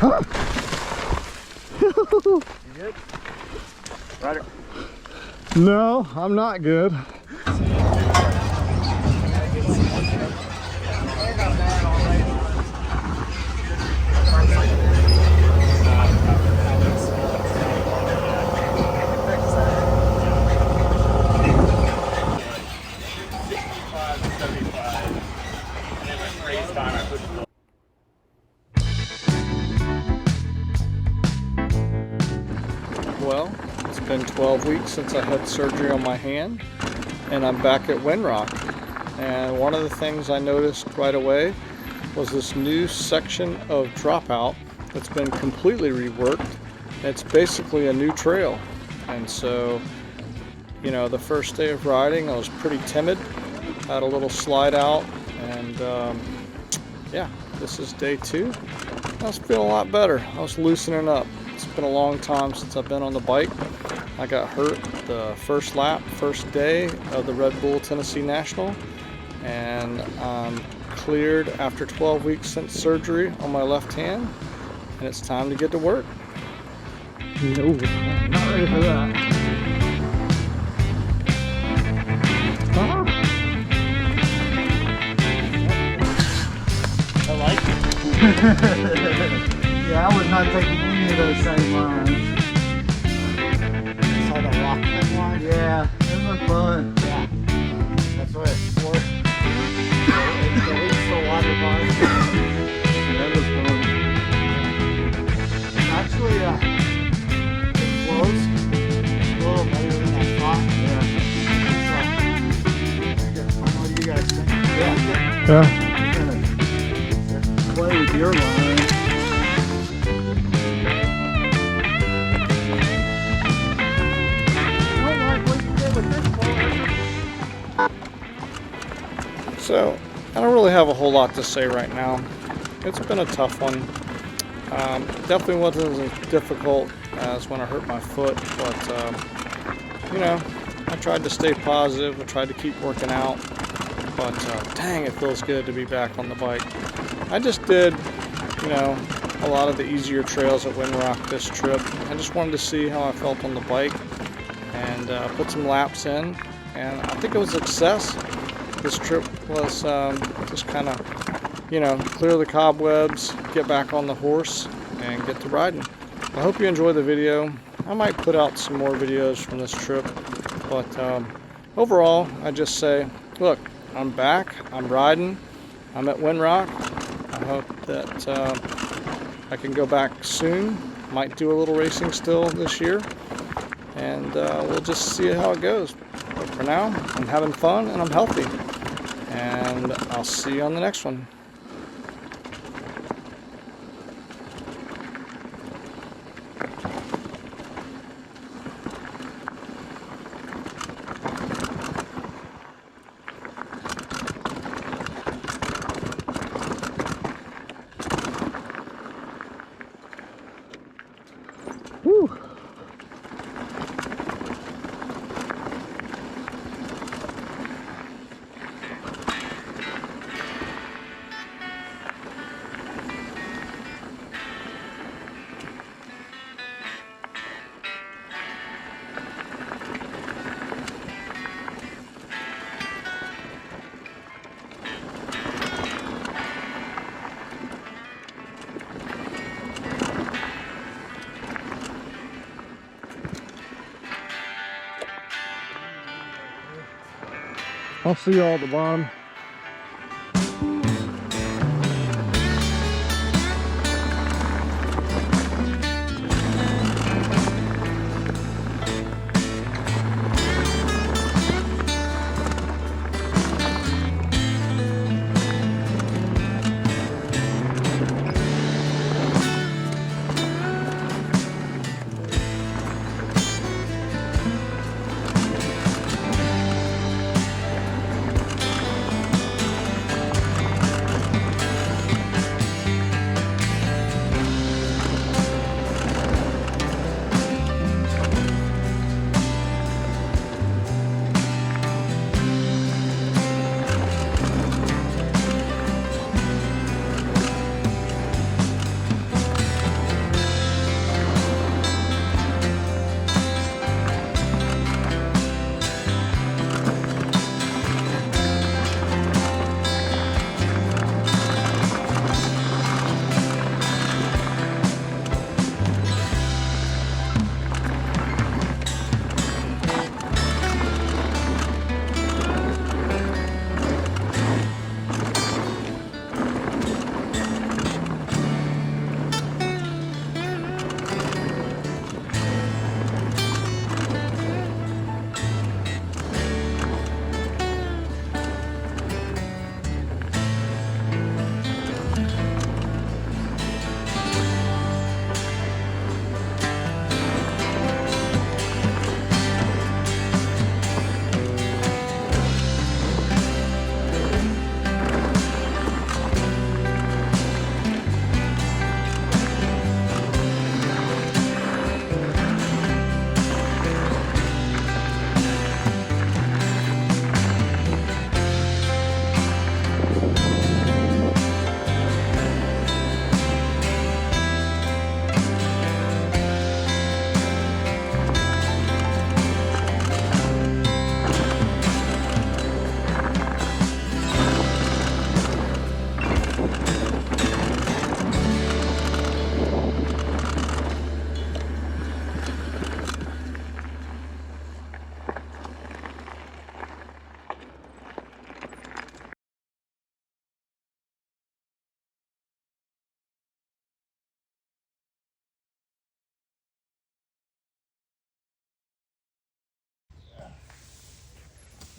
You good? Ryder? No, I'm not good. Well, it's been 12 weeks since I had surgery on my hand, and I'm back at Windrock. And one of the things I noticed right away was this new section of DropOut that's been completely reworked. It's basically a new trail. And so, you know, the first day of riding, I was pretty timid, had a little slide out, and yeah, this is day 2. I was feeling a lot better. I was loosening up. It's been a long time since I've been on the bike. I got hurt the first lap, first day of the RedBull Tennessee National, and I'm cleared after 12 weeks since surgery on my left hand, and it's time to get to work. No, I'm not ready for that. I like it. Yeah, I was not taking any of those same lines. Saw the rock thing line? Yeah, it was fun. Yeah. That's what it's for. It's at least the water bar. That was fun. Actually, it's close. A little better than I thought. Yeah. What do you guys think? Yeah. Play with your line. So, I don't really have a whole lot to say right now. It's been a tough one. Definitely wasn't as difficult as when I hurt my foot, but you know, I tried to stay positive. I tried to keep working out, but dang, it feels good to be back on the bike. I just did, you know, a lot of the easier trails at Windrock this trip. I just wanted to see how I felt on the bike and put some laps in, and I think it was a success. This trip was just kind of, you know, clear the cobwebs, get back on the horse, and get to riding. I hope you enjoy the video. I might put out some more videos from this trip, but overall, I just say, look, I'm back, I'm riding, I'm at Windrock. I hope that I can go back soon. Might do a little racing still this year, and we'll just see how it goes. But for now, I'm having fun and I'm healthy. And I'll see you on the next one. Whew. I'll see y'all at the bottom.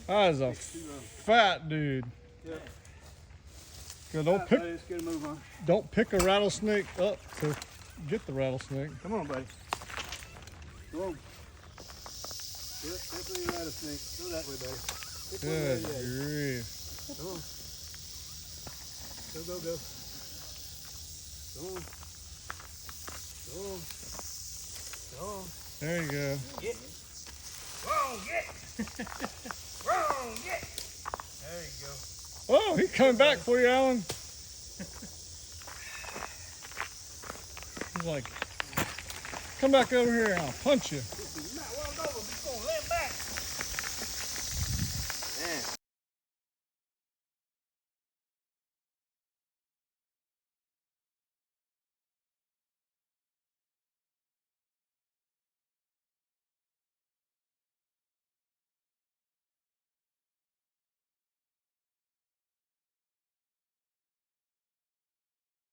That is a fat dude. Yeah. Good. Let's get a move on. Don't pick a rattlesnake up to get the rattlesnake. Come on, buddy. Come on. Yep, definitely a rattlesnake. Go that way, buddy. Pick one Good way, yeah. grief. Come on. Go, go, go. Go on. Go on. Go on. There you go. Get. Wrong, get. Wrong, get. There you go. Oh, he's coming back for you, Alan. He's like, come back over here and I'll punch you.